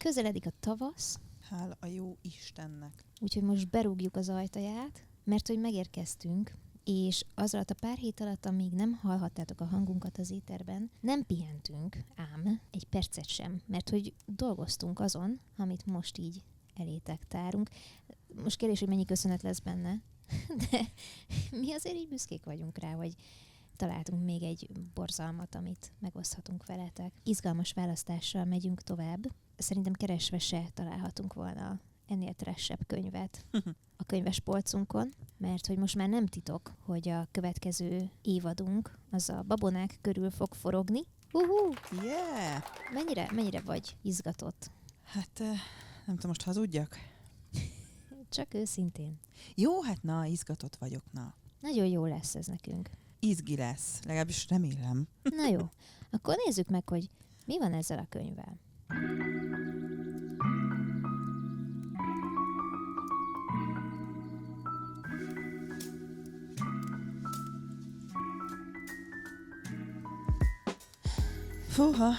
közeledik a tavasz, Hála a jó Istennek. úgyhogy most berúgjuk az ajtaját, mert hogy megérkeztünk, és az alatt a pár hét alatt, amíg nem hallhattátok a hangunkat az éterben, nem pihentünk, ám egy percet sem, mert hogy dolgoztunk azon, amit most így elétek tárunk. Most kérdés, hogy mennyi köszönet lesz benne, de mi azért így büszkék vagyunk rá, hogy találtunk még egy borzalmat, amit megoszthatunk veletek. Izgalmas választással megyünk tovább. Szerintem keresve se találhatunk volna ennél trashebb könyvet a könyves polcunkon, mert hogy most már nem titok, hogy a következő évadunk az a babonák körül fog forogni. Yeah! Mennyire vagy izgatott? Hát nem tudom, most hazudjak? Csak őszintén. Jó, hát na, izgatott vagyok, na. Nagyon jó lesz ez nekünk. Izgi lesz, legalábbis remélem. Na jó, akkor nézzük meg, hogy mi van ezzel a könyvvel. Fúha!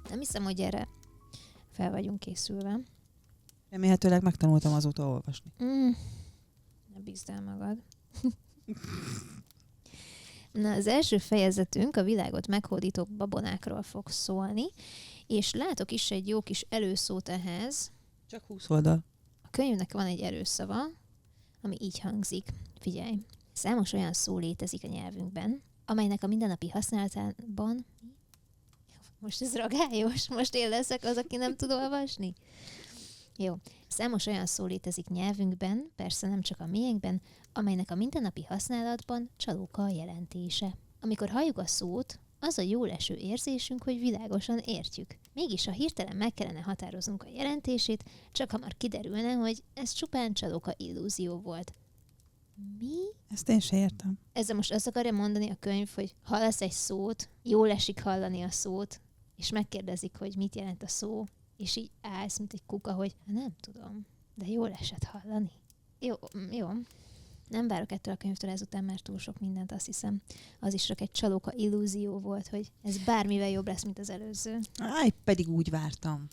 Nem hiszem, hogy erre fel vagyunk készülve. Remélhetőleg megtanultam azóta olvasni. Ne bízd el magad. Na, az első fejezetünk a világot meghódító babonákról fog szólni, és látok is egy jó kis előszót ehhez. Csak 20 oldal. A könyvnek van egy erőszava, ami így hangzik. Figyelj! Számos olyan szó létezik a nyelvünkben, amelynek a mindennapi használatában... Most ez ragályos? Most én leszek az, aki nem tud olvasni? Jó. Számos olyan szó létezik nyelvünkben, persze nem csak a miénkben, amelynek a mindennapi használatban csalóka a jelentése. Amikor halljuk a szót, az a jól eső érzésünk, hogy világosan értjük. Mégis, ha hirtelen meg kellene határoznunk a jelentését, csak hamar kiderülne, hogy ez csupán csalóka illúzió volt. Mi? Ezt én se értem. Ezzel most azt akarja mondani a könyv, hogy hallasz egy szót, jól esik hallani a szót, és megkérdezik, hogy mit jelent a szó, és így állsz, mint egy kuka, hogy nem tudom, de jól esett hallani. Jó. Nem várok ettől a könyvtől ezután már túl sok mindent, azt hiszem. Az is csak egy csalóka illúzió volt, hogy ez bármivel jobb lesz, mint az előző. Pedig úgy vártam.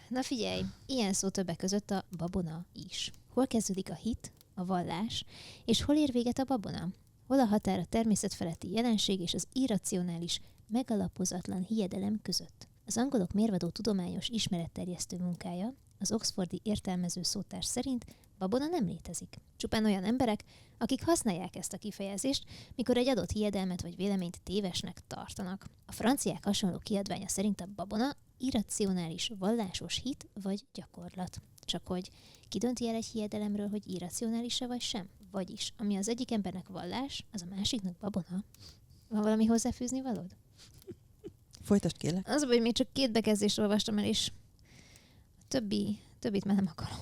Na figyelj, ilyen szó többek között a babona is. Hol kezdődik a hit, a vallás, és hol ér véget a babona? Hol a határ a természetfeletti jelenség és az irracionális, megalapozatlan hiedelem között? Az angolok mérvadó tudományos ismeretterjesztő munkája, az oxfordi értelmező szótár szerint babona nem létezik. Csupán olyan emberek, akik használják ezt a kifejezést, mikor egy adott hiedelmet vagy véleményt tévesnek tartanak. A franciák hasonló kiadványa szerint a babona irracionális, vallásos hit vagy gyakorlat. Csak hogy ki dönti el egy hiedelemről, hogy irracionális-e vagy sem? Vagyis, ami az egyik embernek vallás, az a másiknak babona. Van valami hozzáfűzni valód? Folytasd kérlek. Az, hogy még csak 2 bekezdést olvastam el, és a többit már nem akarom.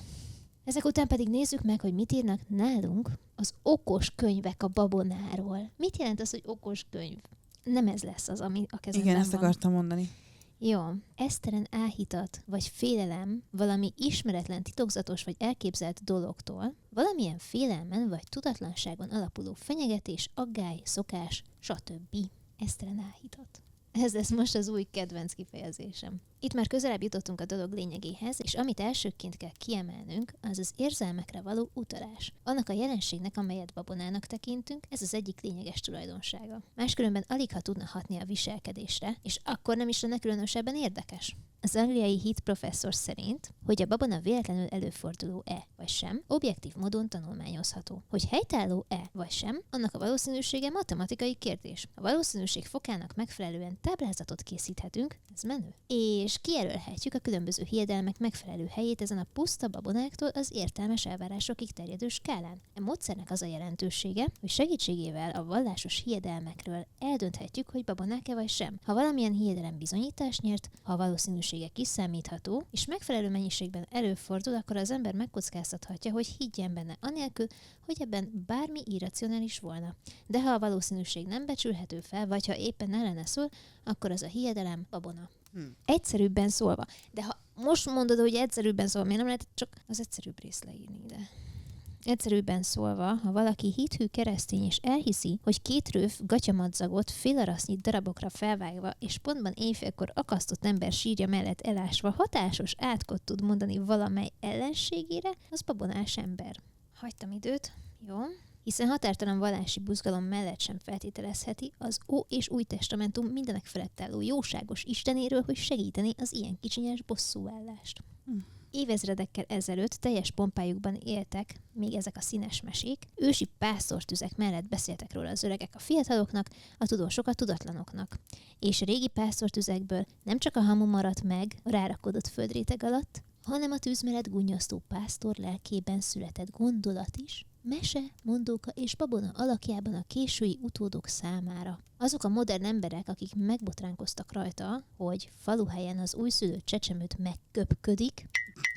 Ezek után pedig nézzük meg, hogy mit írnak nálunk az okos könyvek a babonáról. Mit jelent az, hogy okos könyv? Nem ez lesz az, ami a kezemben Igen, ezt van. akartam mondani. Jó. Esztelen áhítat vagy félelem valami ismeretlen, titokzatos vagy elképzelt dologtól, valamilyen félelmen vagy tudatlanságon alapuló fenyegetés, aggály, szokás, stb. Esztelen áhítat. Ez lesz most az új kedvenc kifejezésem. Itt már közelebb jutottunk a dolog lényegéhez, és amit elsőként kell kiemelnünk, az az érzelmekre való utalás. Annak a jelenségnek, amelyet babonának tekintünk, ez az egyik lényeges tulajdonsága. Máskülönben alig ha tudna hatni a viselkedésre, és akkor nem is lenne különösebben érdekes. Az angliai hit professzor szerint, hogy a babona véletlenül előforduló-e vagy sem, objektív módon tanulmányozható. Hogy helytálló-e vagy sem, annak a valószínűsége matematikai kérdés. A valószínűség fokának megfelelően táblázatot készíthetünk, ez menő. És kijelölhetjük a különböző hiedelmek megfelelő helyét ezen a puszta babonáktól az értelmes elvárásokig terjedő skálán. A módszernek az a jelentősége, hogy segítségével a vallásos hiedelmekről eldönthetjük, hogy babonák-e vagy sem. Ha valamilyen hiedelem bizonyítást nyert, ha a valószínűsége kiszámítható, és megfelelő mennyiségben előfordul, akkor az ember megkockáztathatja, hogy higgyen benne anélkül, hogy ebben bármi irracionális volna. De ha a valószínűség nem becsülhető fel, vagy ha éppen ellene szól, akkor az a hiedelem babona. Egyszerűbben szólva. De ha most mondod, hogy egyszerűbben szólva, miért nem lehet csak az egyszerűbb részt leírni ide? Egyszerűbben szólva, ha valaki hithű keresztény és elhiszi, hogy 2 röv gatyamadzagot félarasznyi darabokra felvágva és pontban éjfélkor akasztott ember sírja mellett elásva hatásos átkot tud mondani valamely ellenségére, az babonás ember. Hagytam időt, jó? Hiszen határtalan vallási buzgalom mellett sem feltételezheti az Ó és Új Testamentum mindenek felett álló jóságos Istenéről, hogy segíteni az ilyen kicsinyes bosszúállást. Évezredekkel ezelőtt teljes pompájukban éltek még ezek a színes mesék, ősi pásztortüzek mellett beszéltek róla az öregek a fiataloknak, a tudósok a tudatlanoknak. És régi pásztortüzekből nem csak a hamu maradt meg a rárakodott földréteg alatt, hanem a tűz mellett gunnyasztó pásztor lelkében született gondolat is, mese, mondóka és babona alakjában a késői utódok számára. Azok a modern emberek, akik megbotránkoztak rajta, hogy faluhelyen az újszülött csecsemőt megköpködik,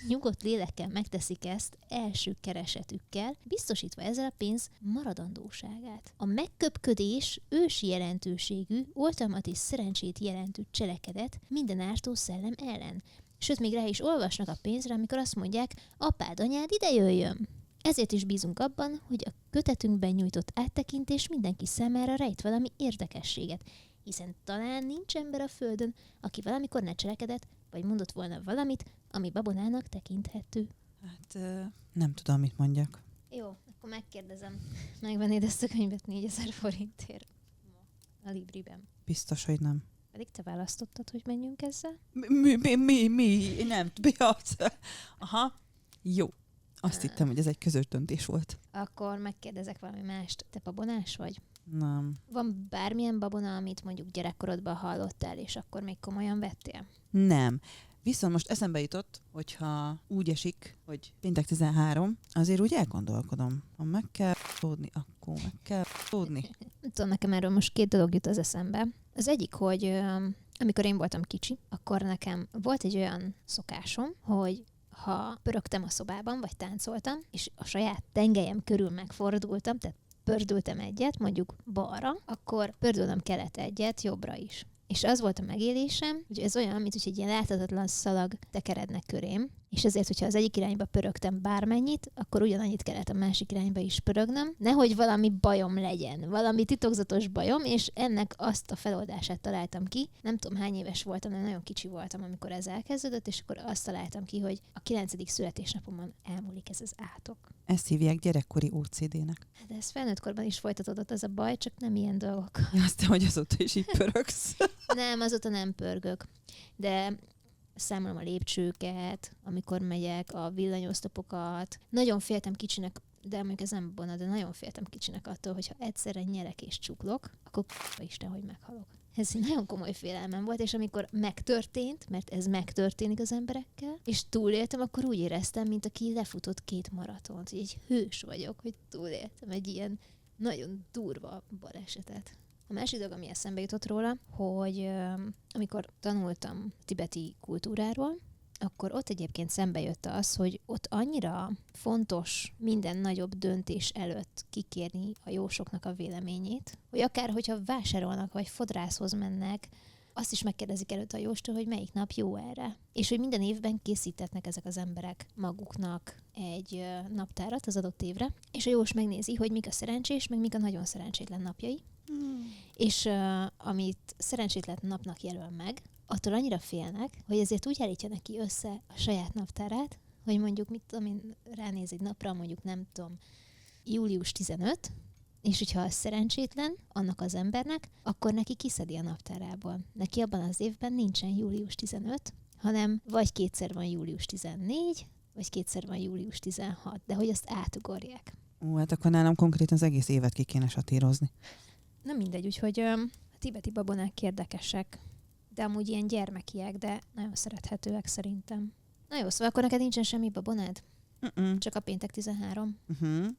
nyugodt lélekkel megteszik ezt első keresetükkel, biztosítva ezzel a pénz maradandóságát. A megköpködés ősi jelentőségű, oltalmat és szerencsét jelentő cselekedet minden ártó szellem ellen. Sőt, még rá is olvasnak a pénzre, amikor azt mondják, apád, anyád, ide jöjjön! Ezért is bízunk abban, hogy a kötetünkben nyújtott áttekintés mindenki számára rejt valami érdekességet, hiszen talán nincs ember a földön, aki valamikor ne cselekedett, vagy mondott volna valamit, ami babonának tekinthető. Hát nem tudom, mit mondjak. Jó, akkor megkérdezem. Megvennéd ezt a könyvet 4000 forintért? A Libriben. Biztos, hogy nem. Pedig te választottad, hogy menjünk ezzel? Mi? Nem, Aha, jó. Azt hittem, hogy ez egy közös döntés volt. Akkor megkérdezek valami mást. Te babonás vagy? Nem. Van bármilyen babona, amit mondjuk gyerekkorodban hallottál, és akkor még komolyan vettél? Nem. Viszont most eszembe jutott, hogyha úgy esik, hogy péntek 13, azért úgy elgondolkodom. Ha meg kell tudni, akkor meg kell tudni. Nem tudom, nekem erről most 2 dolog jut az eszembe. Az egyik, hogy amikor én voltam kicsi, akkor nekem volt egy olyan szokásom, hogy ha pörögtem a szobában, vagy táncoltam, és a saját tengelyem körül megfordultam, tehát pördültem egyet, mondjuk balra, akkor pördülnöm kellett egyet jobbra is. És az volt a megélésem, hogy ez olyan, mint hogy egy ilyen láthatatlan szalag tekeredne körém, és ezért, hogyha az egyik irányba pörögtem bármennyit, akkor ugyanannyit kellett a másik irányba is pörögnöm, nehogy valami bajom legyen, valami titokzatos bajom, és ennek azt a feloldását találtam ki. Nem tudom, hány éves voltam, de nagyon kicsi voltam, amikor ez elkezdődött, és akkor azt találtam ki, hogy a 9. születésnapomon elmúlik ez az átok. Ezt hívják gyerekkori OCD-nek. De ez felnőttkorban is folytatódott az a baj, csak nem ilyen dolgok. Azt, hogy azóta is így pörögsz. Nem, azóta nem pörgök. De számolom a lépcsőket, amikor megyek, a villanyoszlopokat. Nagyon féltem kicsinek, de mondjuk ez nem bona, de nagyon féltem kicsinek attól, hogyha egyszerre nyelek és csuklok, akkor Isten, hogy meghalok. Ez egy nagyon komoly félelmem volt, és amikor megtörtént, mert ez megtörténik az emberekkel, és túléltem, akkor úgy éreztem, mint aki lefutott 2 maratont, hogy egy hős vagyok, hogy túléltem egy ilyen nagyon durva balesetet. A másik dolog, ami eszembe jutott róla, hogy amikor tanultam tibeti kultúráról, akkor ott egyébként szembe jött az, hogy ott annyira fontos minden nagyobb döntés előtt kikérni a jósoknak a véleményét, hogy akár hogyha vásárolnak vagy fodrászhoz mennek, azt is megkérdezik előtt a jóstól, hogy melyik nap jó erre. És hogy minden évben készítetnek ezek az emberek maguknak egy naptárat az adott évre, és a jós megnézi, hogy mik a szerencsés, meg mik a nagyon szerencsétlen napjai. És amit szerencsétlen napnak jelöl meg, attól annyira félnek, hogy ezért úgy állítja neki össze a saját naptárát, hogy mondjuk, mit tudom én, ránéz egy napra, mondjuk nem tudom, július 15, és hogyha az szerencsétlen annak az embernek, akkor neki kiszedi a naptárából. Neki abban az évben nincsen július 15, hanem vagy 2-szer van július 14, vagy 2-szer van július 16, de hogy azt átugorják. Hát akkor nálam konkrétan az egész évet ki kéne satírozni. Nem mindegy, úgyhogy a tibeti babonák érdekesek, de amúgy ilyen gyermekiek, de nagyon szerethetőek szerintem. Na jó, szóval akkor neked nincsen semmi babonád? Csak a péntek 13.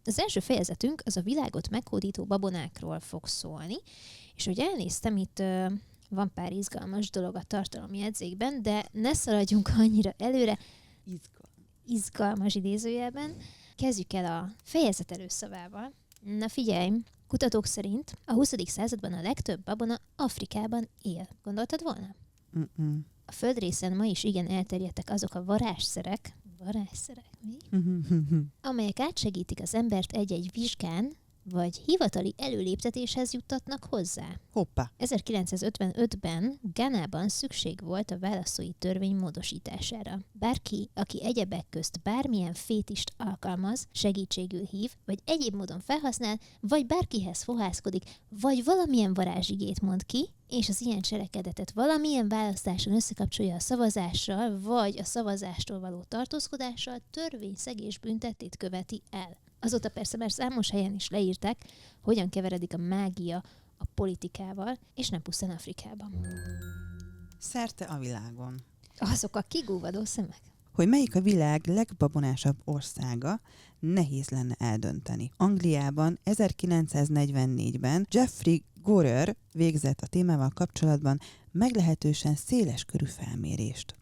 Az első fejezetünk az a világot meghódító babonákról fog szólni, és hogy elnéztem, itt van pár izgalmas dolog a tartalomjegyzékben, de ne szaladjunk annyira előre. Izgalmas idézőjelben. Kezdjük el a fejezet előszavával. Na figyelj, kutatók szerint a 20. században a legtöbb babona Afrikában él. Gondoltad volna? A földrészen ma is igen elterjedtek azok a varázsszerek, Varázsszerek, mi? Amelyek átsegítik az embert egy-egy vizsgán, vagy hivatali előléptetéshez juttatnak hozzá. Hoppá. 1955-ben Ganában szükség volt a választói törvény módosítására. Bárki, aki egyebek közt bármilyen fétist alkalmaz, segítségül hív, vagy egyéb módon felhasznál, vagy bárkihez fohászkodik, vagy valamilyen varázsigét mond ki, és az ilyen cselekedetet valamilyen választáson összekapcsolja a szavazással, vagy a szavazástól való tartózkodással, törvényszegés büntettét követi el. Azóta persze már számos helyen is leírták, hogyan keveredik a mágia a politikával, és nem pusztán Afrikában. Szerte a világon. Azok a kigúvadó szemek. Hogy melyik a világ legbabonásabb országa, nehéz lenne eldönteni. Angliában 1944-ben Geoffrey Gorer végzett a témával kapcsolatban meglehetősen széleskörű felmérést.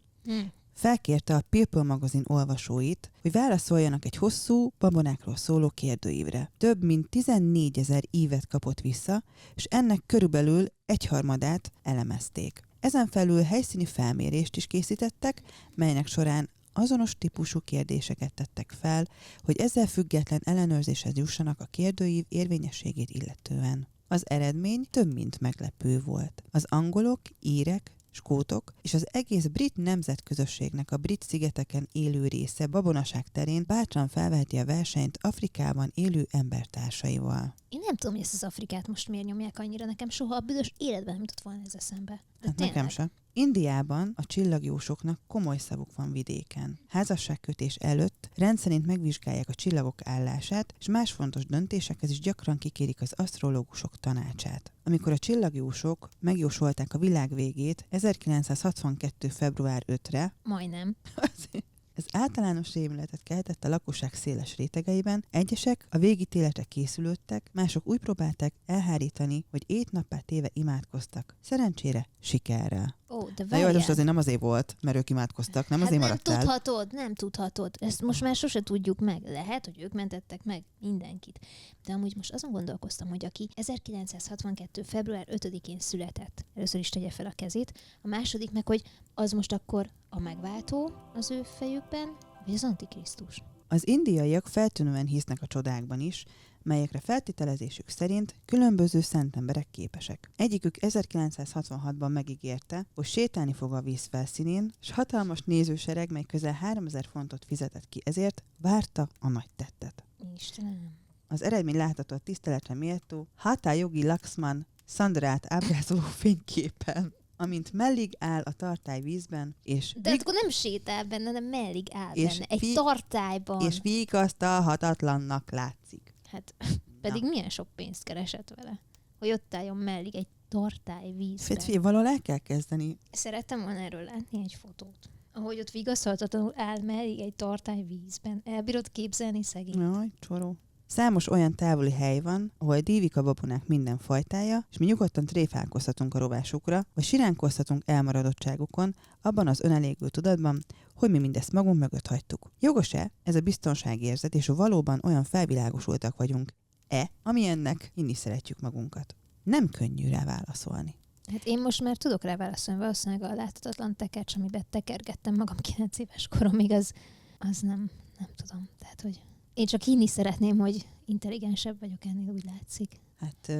Felkérte a People magazin olvasóit, hogy válaszoljanak egy hosszú, babonákról szóló kérdőívre. Több mint 14 000 ívet kapott vissza, és ennek körülbelül 1/3 elemezték. Ezen felül helyszíni felmérést is készítettek, melynek során azonos típusú kérdéseket tettek fel, hogy ezzel független ellenőrzéshez jussanak a kérdőív érvényességét illetően. Az eredmény több mint meglepő volt. Az angolok, írek, skótok és az egész brit nemzetközösségnek a brit szigeteken élő része babonaság terén bátran felveheti a versenyt Afrikában élő embertársaival. Én nem tudom, hogy ezt az Afrikát most miért nyomják annyira, nekem soha a büdös életben nem jutott volna ez eszembe. De Hát nekem sem. Indiában a csillagjósoknak komoly szavuk van vidéken. Házasságkötés előtt rendszerint megvizsgálják a csillagok állását, és más fontos döntésekhez is gyakran kikérik az asztrológusok tanácsát. Amikor a csillagjósok megjósolták a világ végét 1962. február 5-re, majdnem. Ez általános rémületet keltett a lakosság széles rétegeiben, egyesek a végítéletre készülődtek, mások úgy próbálták elhárítani, hogy éjt-nappá téve imádkoztak. Szerencsére sikerrel. Ó, de Na jó, most azért nem azért volt, mert ők imádkoztak, nem azért maradt el. Nem tudhatod. Ezt most már sose tudjuk meg. Lehet, hogy ők mentettek meg mindenkit. De amúgy most azon gondolkoztam, hogy aki 1962. február 5-én született, először is tegye fel a kezét, a második meg, hogy az most akkor a megváltó az ő fejükben, vagy az Antikrisztus. Az indiaiak feltűnően hisznek a csodákban is, melyekre feltételezésük szerint különböző szent emberek képesek. Egyikük 1966-ban megígérte, hogy sétálni fog a víz felszínén, és hatalmas nézősereg, mely közel 3000 fontot fizetett ki ezért, várta a nagy tettet. Istenem. Az eredmény látható a tiszteletre méltó Hatha Yogi Laxman Szandrát ábrázoló fényképen, amint mellig áll a tartály vízben, és de akkor nem sétál benne, hanem mellig áll benne. Egy tartályban. És vigasztalhatatlannak látszik. Hát pedig milyen sok pénzt keresett vele, hogy ott álljon mellig egy tartály vízben. Figyelj, valahol el kell kezdeni. Szerettem volna erről látni egy fotót. Ahogy ott vigasztalhatatlanul áll mellig egy tartály vízben. Elbírod képzelni szegény? Jaj, csoró. Számos olyan távoli hely van, ahol dívik a babonák minden fajtája, és mi nyugodtan tréfálkozhatunk a rovásukra, vagy siránkozhatunk elmaradottságukon, abban az önelégű tudatban, hogy mi mindezt magunk mögött hagytuk. Jogos-e ez a biztonságérzet, és valóban olyan felvilágosultak vagyunk-e, amilyennek hinni szeretjük magunkat? Nem könnyű rá válaszolni. Hát én most már tudok rá válaszolni, valószínűleg a láthatatlan tekercs, amiben tekergettem magam 9 éves koromig, az nem tudom. Tehát, hogy én csak hinni szeretném, hogy intelligensebb vagyok ennél, úgy látszik. Hát...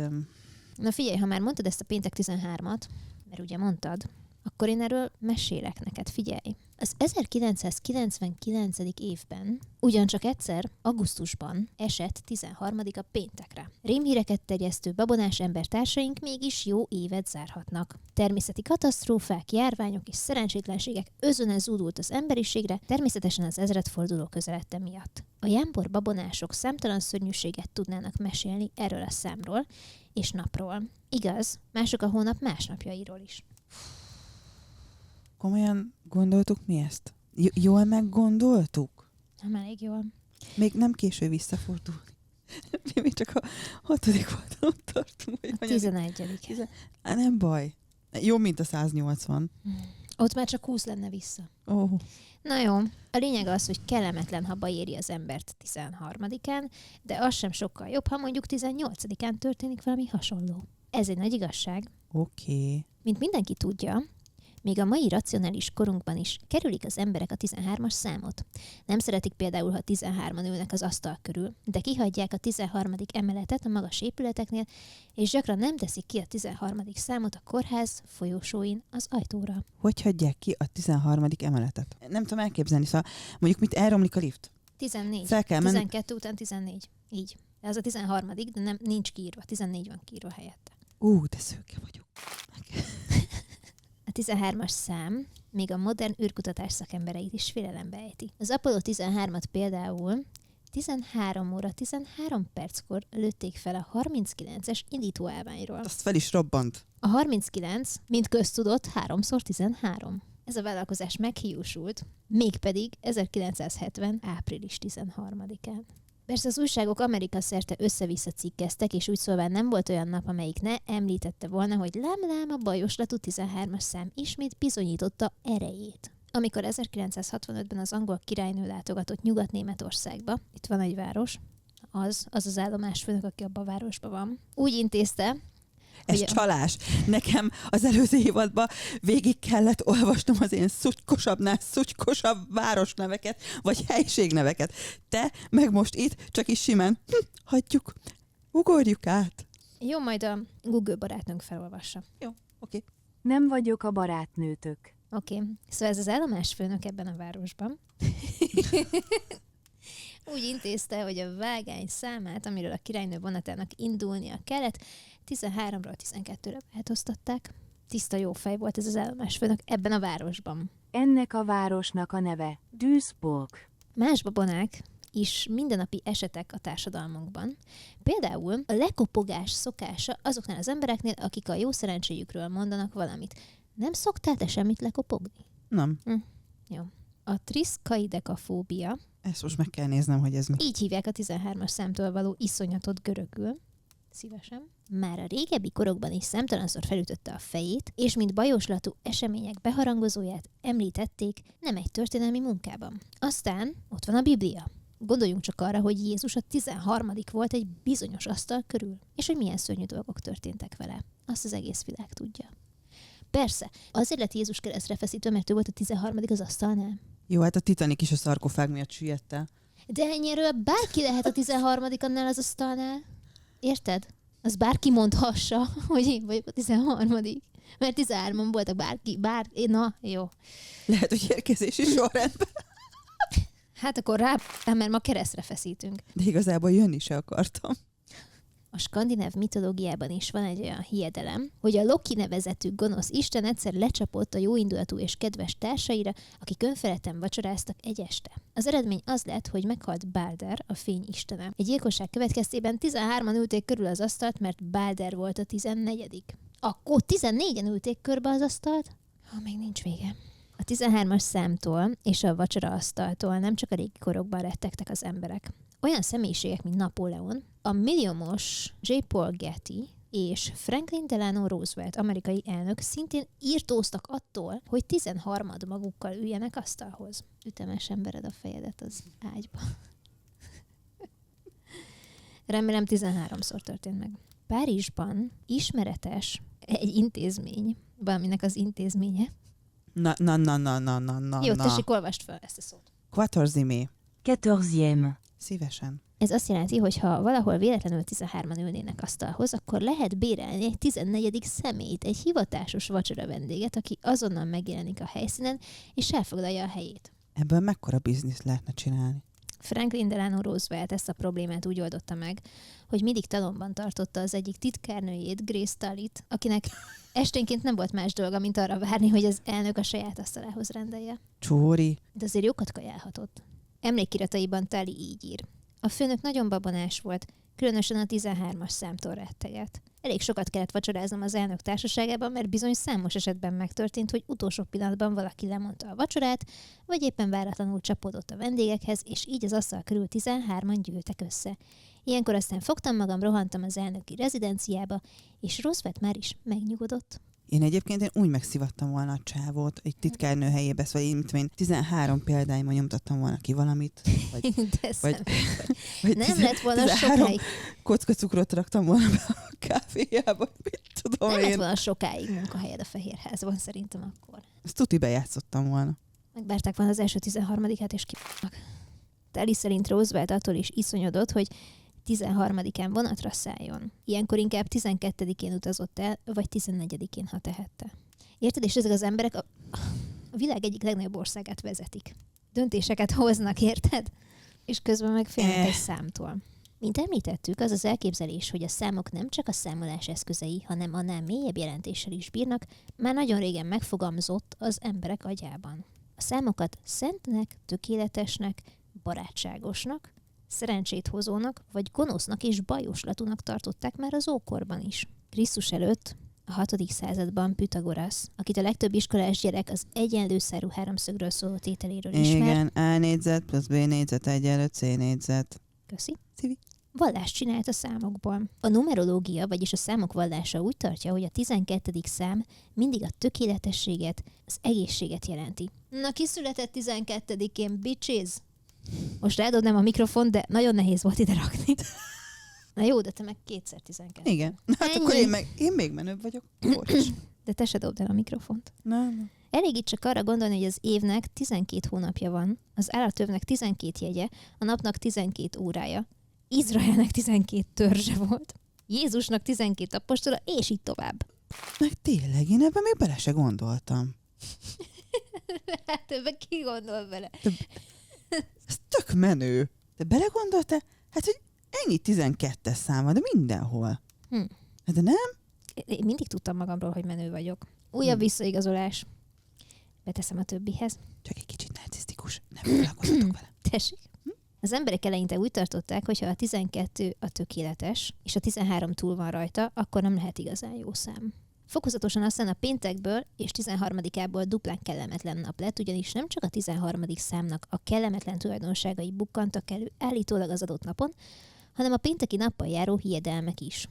Na figyelj, ha már mondtad ezt a péntek 13-at, mert ugye mondtad, akkor én erről mesélek neked, figyelj. Az 1999. évben ugyancsak egyszer, augusztusban esett 13-a péntekre. Rémhíreket terjesztő babonás embertársaink mégis jó évet zárhatnak. Természeti katasztrófák, járványok és szerencsétlenségek özöne zúdult az emberiségre, természetesen az ezredforduló közeledte miatt. A jámbor babonások számtalan szörnyűséget tudnának mesélni erről a számról és napról. Igaz, mások a hónap másnapjairól is. Komolyan gondoltuk mi ezt? Jól meggondoltuk? Nem elég jól. Még nem késő visszafordulni. Mi csak a 6. oldalon tartunk. A 11. Nem baj. Jó, mint a 180. Ott már csak 20 lenne vissza. Oh. Na jó, a lényeg az, hogy kellemetlen, ha baj éri az embert 13-án, de az sem sokkal jobb, ha mondjuk 18-án történik valami hasonló. Ez egy nagy igazság. Oké. Mint mindenki tudja, Még a mai racionális korunkban is kerülik az emberek a 13-as számot. Nem szeretik például, ha 13-an ülnek az asztal körül, de kihagyják a 13. emeletet a magas épületeknél, és gyakran nem teszik ki a 13. számot a kórház folyosóin az ajtóra. Hogy hagyják ki a 13. emeletet? Nem tudom elképzelni, szóval mondjuk mit elromlik a lift? 14. Fel kell menni. 12 után 14. Így. Ez a 13., de nem, nincs kiírva. 14 van kiírva helyette. De szőke vagyok. A 13-as szám még a modern űrkutatás szakembereit is félelembe ejti. Az Apollo 13-at például 13 óra 13 perckor lőtték fel a 39-es indítóállványról. Azt fel is robbant. A 39, mint köztudott, 3x13. Ez a vállalkozás meghiúsult, mégpedig 1970. április 13-án. Persze az újságok Amerika szerte össze-vissza cikkeztek, és úgy szóval nem volt olyan nap, amelyik ne említette volna, hogy lám a bajoslatú 13-as szám ismét bizonyította erejét. Amikor 1965-ben az angol királynő látogatott Nyugat-Németországba, itt van egy város, az állomásfőnök, aki abban a városban van, úgy intézte, Ez hogy csalás. Nekem az előző évadban végig kellett olvasnom az én szutykosabbnál szutykosabb városneveket, vagy helyiségneveket. Te meg most itt csak is simán hagyjuk, ugorjuk át. Jó, majd a Google barátnőnk felolvassa. Jó, oké. Nem vagyok a barátnőtök. Oké. Szóval ez az állomásfőnök ebben a városban úgy intézte, hogy a vágány számát, amiről a királynő vonatának indulnia kellett, 13-ról 12-re változtatták. Tiszta jó fej volt ez az állomásfőnök ebben a városban. Ennek a városnak a neve Duisburg. Más babonák is mindennapi esetek a társadalmunkban. Például a lekopogás szokása azoknál az embereknél, akik a jó szerencséjükről mondanak valamit. Nem szoktál te semmit lekopogni? Nem. Jó. A triszkaidekafóbia, Ezt most meg kell néznem, hogy ez mi. így hívják a 13-as számtól való iszonyatot görögül. Szívesen. Már a régebbi korokban is számtalanszor felütötte a fejét, és mint bajoslatú események beharangozóját említették nem egy történelmi munkában. Aztán ott van a Biblia. Gondoljunk csak arra, hogy Jézus a 13. volt egy bizonyos asztal körül, és hogy milyen szörnyű dolgok történtek vele. Azt az egész világ tudja. Persze, azért lett Jézus keresztre feszítve, mert ő volt a 13. az asztalnál. Jó, hát a Titanic is a szarkofág miatt süllyedt el. De ennyiről bárki lehet a 13. annál az asztalnál. Érted? Az bárki mondhassa, hogy én vagyok a 13. Mert 13-an voltak bárki, na, jó. Lehet, hogy érkezési sorrendben. Hát akkor rá, mert ma keresztre feszítünk. De igazából jönni se akartam. A skandináv mitológiában is van egy olyan hiedelem, hogy a Loki nevezetű gonosz isten egyszer lecsapott a jóindulatú és kedves társaira, akik önfeledten vacsoráztak egy este. Az eredmény az lett, hogy meghalt Balder, a fény istene. Egy gyilkosság következtében 13-an ülték körül az asztalt, mert Balder volt a 14. Akkor 14-en ülték körbe az asztalt? Még nincs vége. A 13-as számtól és a vacsoraasztaltól nem csak a régi korokban rettegtek az emberek. Olyan személyiségek, mint Napóleon, a milliómos J. Paul Getty és Franklin Delano Roosevelt amerikai elnök szintén írtóztak attól, hogy 13 magukkal üljenek asztalhoz. Ütemesen vered a fejedet az ágyba. Remélem 13-szor történt meg. Párizsban ismeretes egy intézmény, valaminek az intézménye. Na. Jó, tessék, olvast fel ezt a szót. Quatorzième. 14. Szívesen. Ez azt jelenti, hogy ha valahol véletlenül 13-an ülnének asztalhoz, akkor lehet bérelni egy 14. személyt, egy hivatásos vacsora vendéget, aki azonnal megjelenik a helyszínen, és elfoglalja a helyét. Ebből mekkora bizniszt lehetne csinálni? Franklin Delano Roosevelt ezt a problémát úgy oldotta meg, hogy mindig talomban tartotta az egyik titkárnőjét, Grace Tullyt, akinek esténként nem volt más dolga, mint arra várni, hogy az elnök a saját asztalához rendelje. Csóri. De azért jókat kajálhatott. Emlékirataiban Tully így ír. A főnök nagyon babonás volt, különösen a 13-as számtól rettegett. Elég sokat kellett vacsoráznom az elnök társaságában, mert bizony számos esetben megtörtént, hogy utolsó pillanatban valaki lemondta a vacsorát, vagy éppen váratlanul csapódott a vendégekhez, és így az asztal körül 13-an gyűltek össze. Ilyenkor aztán fogtam magam, rohantam az elnöki rezidenciába, és Roosevelt már is megnyugodott. Én úgy megszivattam volna a csávót egy titkárnő helyébe, szóval én 13 példányban nyomtattam volna ki valamit. Vagy nem lett volna 13 sokáig. kocka cukrot raktam volna be a kávéjába, mit tudom Nem én. lett volna sokáig munkahelyed a Fehérházban szerintem akkor. Ezt tuti bejátszottam volna. Megvárták volna az első 13-át, és kipnak. Telly szerint Roosevelt attól is iszonyodott, hogy 13-án vonatra szálljon. Ilyenkor inkább 12-én utazott el, vagy 14-én, ha tehette. Érted? És ezek az emberek a világ egyik legnagyobb országát vezetik. Döntéseket hoznak, érted? És közben meg félnek egy számtól. Mint említettük, az az elképzelés, hogy a számok nem csak a számolás eszközei, hanem annál mélyebb jelentéssel is bírnak, már nagyon régen megfogalmazott az emberek agyában. A számokat szentnek, tökéletesnek, barátságosnak, szerencsét hozónak, vagy gonosznak és bajoslatúnak tartották már az ókorban is. Krisztus előtt, a 6. században Pythagorasz, akit a legtöbb iskolás gyerek az egyenlő szárú háromszögről szóló tételéről ismer. Igen, A négyzet plusz B négyzet egyenlő C négyzet. Köszi. Civi. Vallást csinált a számokból. A numerológia, vagyis a számok vallása úgy tartja, hogy a 12. szám mindig a tökéletességet, az egészséget jelenti. Na, ki született 12-én, bitches? Most rádobnám a mikrofont, de nagyon nehéz volt ide rakni. Na jó, de te meg 2x12. Igen. Hát Ennyi. akkor én még menőbb vagyok. Bocs. De te se dobd el a mikrofont. Nem. Elég itt csak arra gondolni, hogy az évnek 12 hónapja van, az állatövnek 12 jegye, a napnak 12 órája, Izraelnek 12 törzse volt, Jézusnak 12 apostola, és így tovább. Meg tényleg, én ebben még bele se gondoltam. Hát ebben ki gondol bele? Ez tök menő. De belegondoltál? Hát, hogy ennyi 12-es szám van, de mindenhol. De nem? Én mindig tudtam magamról, hogy menő vagyok. Újabb visszaigazolás. Beteszem a többihez. Csak egy kicsit narcisztikus. Nem foglalkozhatok vele. Tessék. Az emberek eleinte úgy tartották, hogy ha a 12 a tökéletes, és a 13 túl van rajta, akkor nem lehet igazán jó szám. Fokozatosan aztán a péntekből és 13-ából duplán kellemetlen nap lett, ugyanis nem csak a 13. számnak a kellemetlen tulajdonságai bukkantak elő állítólag az adott napon, hanem a pénteki nappal járó hiedelmek is.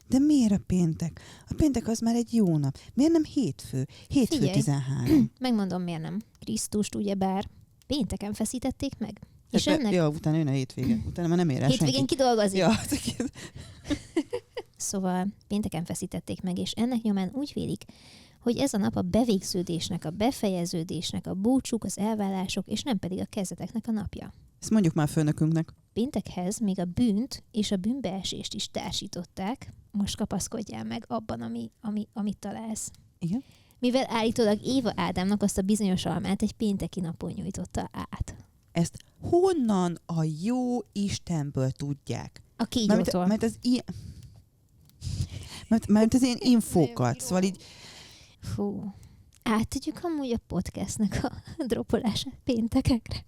De miért a péntek? A péntek az már egy jó nap. Miért nem hétfő? Hétfő Figyelj. 13. Megmondom, miért nem. Krisztust ugyebár pénteken feszítették meg. És ennek Ja, utána jön a hétvége. Utána már nem ér el hétvégén senki. kidolgozik. Ja, Szóval pénteken feszítették meg, és ennek nyomán úgy vélik, hogy ez a nap a bevégződésnek, a befejeződésnek, a búcsúk, az elvállások, és nem pedig a kezdeteknek a napja. ezt mondjuk már főnökünknek. Péntekhez még a bűnt és a bűnbeesést is társították. Most kapaszkodjál meg abban, amit találsz. Igen. Mivel állítólag Éva Ádámnak azt a bizonyos almát egy pénteki napon nyújtotta át. Ezt honnan a jó Istenből tudják? A kígyótól. Mert az ilyen... Mert az ilyen infókat, szóval így... Fú. Átadjuk amúgy a podcastnek a dropolását péntekekre.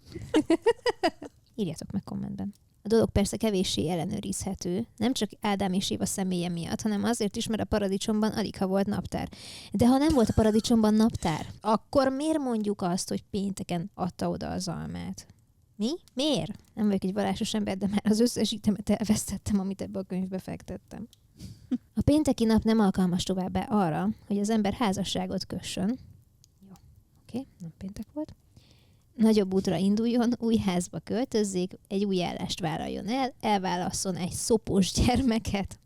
Írjatok meg kommentben. A dolog persze kevéssé ellenőrizhető, nem csak Ádám és Éva személye miatt, hanem azért is, mert a paradicsomban aligha volt naptár. De ha nem volt a paradicsomban naptár, akkor miért mondjuk azt, hogy pénteken adta oda az almát? Mi? Miért? Nem vagyok egy vallásos ember, de már az összes itemet elvesztettem, amit ebbe a könyvbe fektettem. A pénteki nap nem alkalmas továbbá arra, hogy az ember házasságot kössön. Jó, oké, nem péntek volt. Nagyobb útra induljon, új házba költözzék, egy új állást vállaljon el, elválasszon egy szopós gyermeket,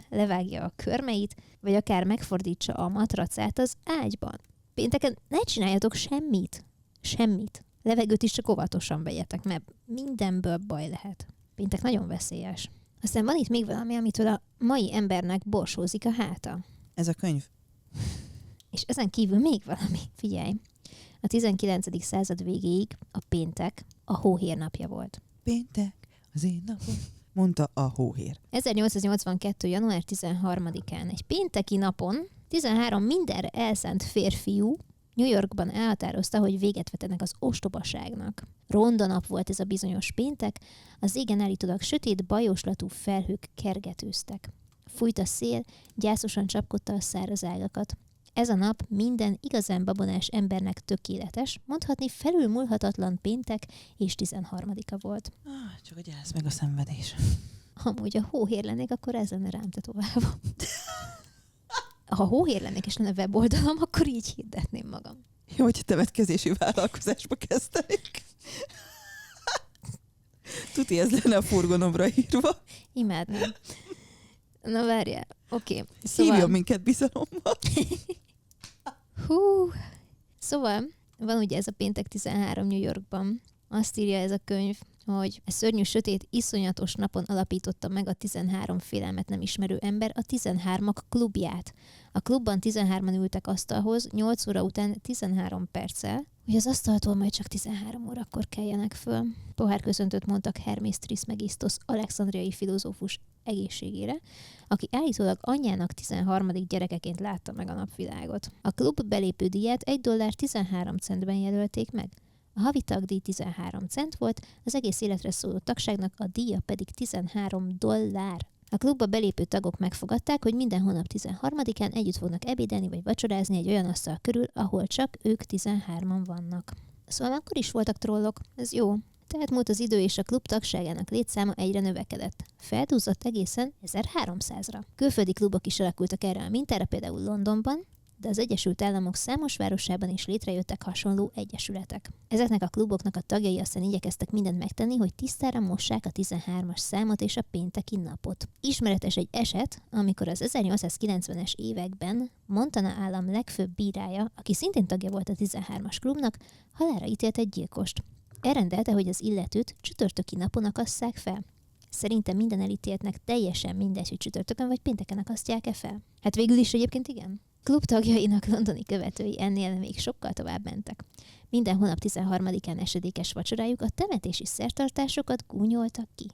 levágja a körmeit, vagy akár megfordítsa a matracát az ágyban. Pénteken ne csináljatok semmit. Semmit. Levegőt is csak óvatosan vegyetek, mert mindenből baj lehet. Péntek nagyon veszélyes. Aztán van itt még valami, amitől a mai embernek borsózik a háta. Ez a könyv. És ezen kívül még valami. Figyelj, a 19. század végéig a péntek a hóhér napja volt. Péntek, az én napom, mondta a hóhér. 1882. január 13-án egy pénteki napon 13 mindenre elszánt férfiú New Yorkban elhatározta, hogy véget vetenek az ostobaságnak. Ronda nap volt ez a bizonyos péntek, az égen állítólag sötét, bajoslatú felhők kergetőztek. Fújt a szél, gyászosan csapkodta a száraz ágakat. Ez a nap minden igazán babonás embernek tökéletes, mondhatni felülmúlhatatlan péntek és 13-a volt. Csak a gyász meg a szenvedés. Amúgy a hóhér lennék, akkor ez lenne rám tetoválva. Ha hóhér lennék és lenne weboldalam, akkor így hirdetném magam. Jó, hogy temetkezési vállalkozásba kezdenék. Tuti, ez lenne a furgonomra írva. Imádnám. Na várjál. Oké. Szívjon minket bizalommal. Hú. Szóval van ugye ez a péntek 13 New Yorkban. Azt írja ez a könyv, hogy a szörnyű, sötét, iszonyatos napon alapította meg a 13 félelmet nem ismerő ember a 13-ak klubját. A klubban 13-an ültek asztalhoz, 8 óra után 13 perccel, hogy az asztaltól majd csak 13 órakor keljenek föl. Pohárköszöntőt mondtak Hermes Trismegistos alexandriai filozófus egészségére, aki állítólag anyjának 13. gyerekeként látta meg a napvilágot. A klub belépő díját $1.13 jelölték meg. A havi tagdíj 13 cent volt, az egész életre szóló tagságnak a díja pedig $13. A klubba belépő tagok megfogadták, hogy minden hónap 13-án együtt fognak ebédelni vagy vacsorázni egy olyan asztal körül, ahol csak ők 13-an vannak. Szóval akkor is voltak trollok, ez jó. Tehát múlt az idő, és a klub tagságának létszáma egyre növekedett. Feldúzott egészen 1300-ra. Külföldi klubok is alakultak erre a mintára, például Londonban, de az Egyesült Államok számos városában is létrejöttek hasonló egyesületek. Ezeknek a kluboknak a tagjai aztán igyekeztek mindent megtenni, hogy tisztára mossák a 13-as számot és a pénteki napot. Ismeretes egy eset, amikor az 1890-es években Montana állam legfőbb bírája, aki szintén tagja volt a 13-as klubnak, halálra ítélt egy gyilkost. Elrendelte, hogy az illetőt csütörtöki napon akasszák fel. Szerintem minden elítéltnek teljesen mindegy, hogy csütörtökön vagy pénteken akasztják-e fel. Hát végül is egyébként igen. Klub tagjainak londoni követői ennél még sokkal tovább mentek. Minden hónap 13-án esedékes vacsorájuk a temetési szertartásokat gúnyoltak ki.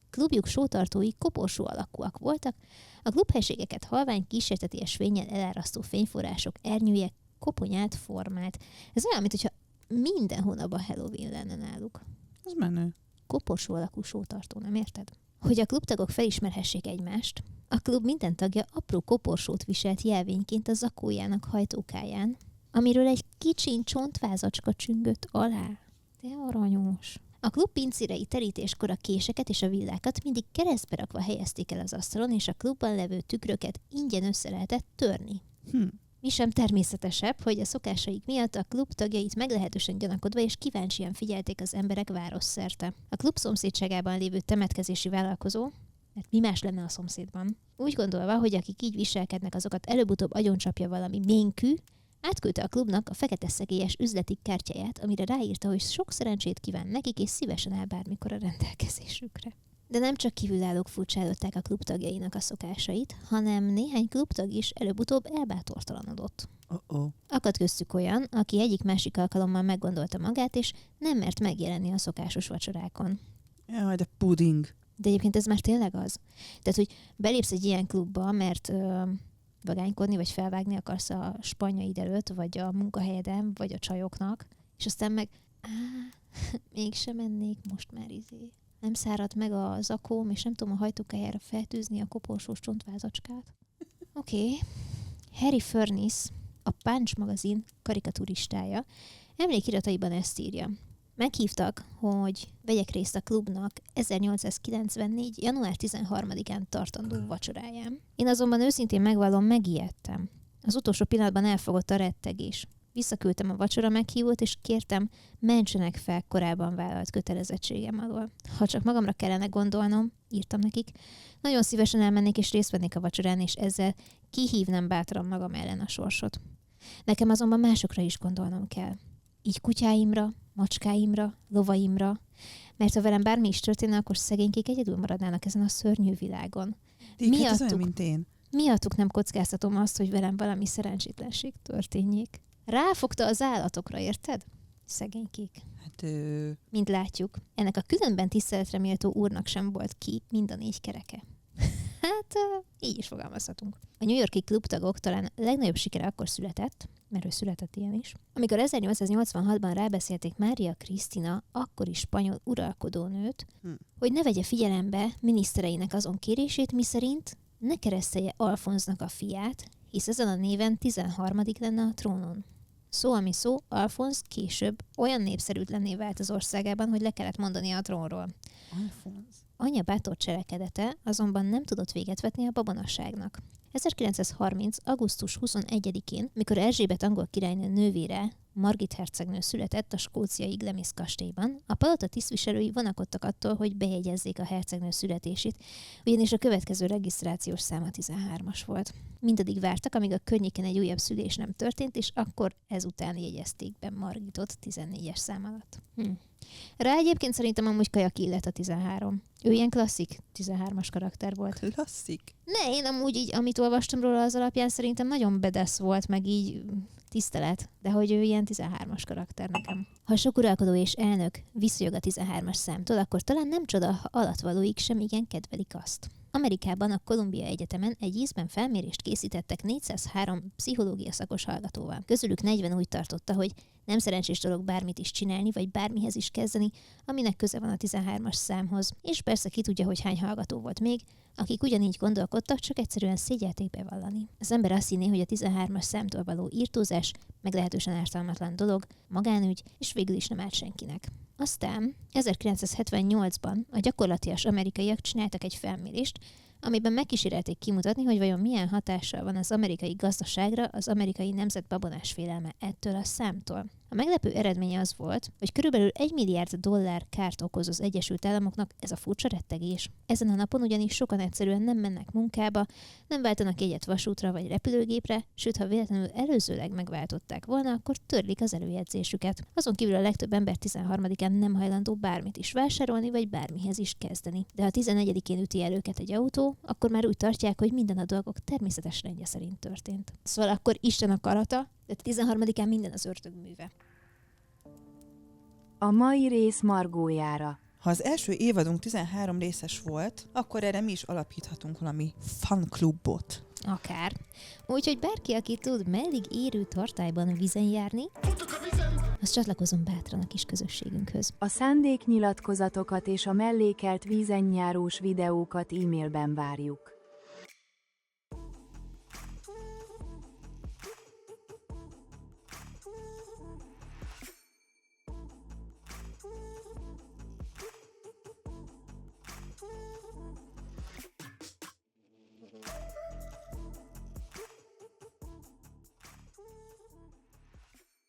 Klubjuk sótartói koporsó alakúak voltak, a klubhelységeket halvány kísérteties fénnyel elárasztó fényforrások ernyője koponyát formált. Ez olyan, mintha minden hónapban Halloween lenne náluk. Ez menő. Koporsó alakú sótartó, nem érted? Hogy a klubtagok felismerhessék egymást, a klub minden tagja apró koporsót viselt jelvényként a zakójának hajtókáján, amiről egy kicsiny csontvázacska csüngött alá. De aranyos. A klub pincérei terítéskor a késeket és a villákat mindig keresztbe rakva helyezték el az asztalon, és a klubban levő tükröket ingyen össze lehetett törni. Mi sem természetesebb, hogy a szokásaik miatt a klub tagjait meglehetősen gyanakodva és kíváncsian figyelték az emberek városszerte. A klub szomszédságában lévő temetkezési vállalkozó, mert mi más lenne a szomszédban, úgy gondolva, hogy akik így viselkednek, azokat előbb-utóbb agyoncsapja valami ménkű, átküldte a klubnak a fekete szegélyes üzleti kártyáját, amire ráírta, hogy sok szerencsét kíván nekik, és szívesen áll bármikor a rendelkezésükre. De nem csak kívülállók furcsálották a klub tagjainak a szokásait, hanem néhány klubtag is előbb-utóbb elbátortalanodott. Akadt köztük olyan, aki egyik-másik alkalommal meggondolta magát, és nem mert megjelenni a szokásos vacsorákon. Jaj, de puding. De egyébként ez már tényleg az. Tehát, hogy belépsz egy ilyen klubba, mert vagánykodni, vagy felvágni akarsz a spanyaid előtt, vagy a munkahelyeden, vagy a csajoknak, és aztán meg mégsem mennék most már nem száradt meg a zakóm, és nem tudom a hajtókájára feltűzni a koporsós csontvázacskát. Oké. Harry Furniss, a Punch magazin karikaturistája, emlékirataiban ezt írja. Meghívtak, hogy vegyek részt a klubnak 1894. január 13-án tartandó vacsoráján. Én azonban őszintén megvallom, megijedtem. Az utolsó pillanatban elfogott a rettegés. Visszaküldtem a vacsora meghívót, és kértem, mentsenek fel korábban vállalt kötelezettségem alól. Ha csak magamra kellene gondolnom, írtam nekik, nagyon szívesen elmennék és részt vennék a vacsorán, és ezzel kihívnám bátran magam ellen a sorsot. Nekem azonban másokra is gondolnom kell. Így kutyáimra, macskáimra, lovaimra, mert ha velem bármi is történne, akkor szegénykék egyedül maradnának ezen a szörnyű világon. Ez olyan, mint én. Miattuk nem kockáztatom azt, hogy velem valami szerencsétlenség történjék. Ráfogta az állatokra, érted? Szegénykék. Hát Mint látjuk, ennek a különben tiszteletre méltó úrnak sem volt ki mind a 4 kereke. Hát, így is fogalmazhatunk. A New York-i klubtagok talán a legnagyobb sikere akkor született, mert ő született ilyen is, amikor 1886-ban rábeszélték Mária Krisztina, akkori spanyol uralkodónőt, hogy ne vegye figyelembe minisztereinek azon kérését, miszerint ne keresztelje Alfonznak a fiát, hisz ezen a néven 13. lenne a trónon. Szó ami szó, Alfonz később olyan népszerűtlenné vált az országában, hogy le kellett mondani a trónról. Alfonz. Anyja bátor cselekedete azonban nem tudott véget vetni a babonasságnak. 1930. augusztus 21-én, mikor Erzsébet angol királynő nővére Margit hercegnő született a skóciai Glamis kastélyban, a palota tisztviselői vonakodtak attól, hogy bejegyezzék a hercegnő születését, ugyanis a következő regisztrációs száma 13-as volt. Mindaddig vártak, amíg a környéken egy újabb szülés nem történt, és akkor ezután jegyezték be Margitot 14-es szám alatt. Rá egyébként szerintem amúgy kajak illet a 13. Ő ilyen klasszik 13-as karakter volt. Klasszik. Én amúgy így, amit olvastam róla az alapján, szerintem nagyon bedesz volt, meg így tisztelet, de hogy ő ilyen 13-as karakter nekem. Ha sok uralkodó és elnök visszajog a 13-as számtól, akkor talán nem csoda, ha alatvalóik sem igen kedvelik azt. Amerikában a Columbia Egyetemen egy ízben felmérést készítettek 403 pszichológia szakos hallgatóval. Közülük 40 úgy tartotta, hogy nem szerencsés dolog bármit is csinálni, vagy bármihez is kezdeni, aminek köze van a 13-as számhoz. És persze ki tudja, hogy hány hallgató volt még, akik ugyanígy gondolkodtak, csak egyszerűen szégyelték bevallani. Az ember azt hinné, hogy a 13-as számtól való írtózás meglehetősen ártalmatlan dolog, magánügy, és végül is nem árt senkinek. Aztán 1978-ban a gyakorlatias amerikaiak csináltak egy felmérést, amiben megkísérelték kimutatni, hogy vajon milyen hatással van az amerikai gazdaságra az amerikai nemzet babonás félelme ettől a számtól. A meglepő eredménye az volt, hogy körülbelül $1 milliárd kárt okoz az Egyesült Államoknak ez a furcsa rettegés. Ezen a napon ugyanis sokan egyszerűen nem mennek munkába, nem váltanak jegyet vasútra vagy repülőgépre, sőt, ha véletlenül előzőleg megváltották volna, akkor törlik az előjegyzésüket. Azon kívül a legtöbb ember 13-án nem hajlandó bármit is vásárolni, vagy bármihez is kezdeni. De ha 14-én üti el őket egy autó, akkor már úgy tartják, hogy minden a dolgok természetes rendje szerint történt. Szóval akkor Isten akarata, de 13-án minden az ördög műve. A mai rész margójára. Ha az első évadunk 13 részes volt, akkor erre mi is alapíthatunk valami fanklubot. Akár. Úgyhogy bárki, aki tud meddig érő tartályban vízen járni, az csatlakozom bátran a kis közösségünkhöz. A szándéknyilatkozatokat és a mellékelt vízenjárós videókat e-mailben várjuk.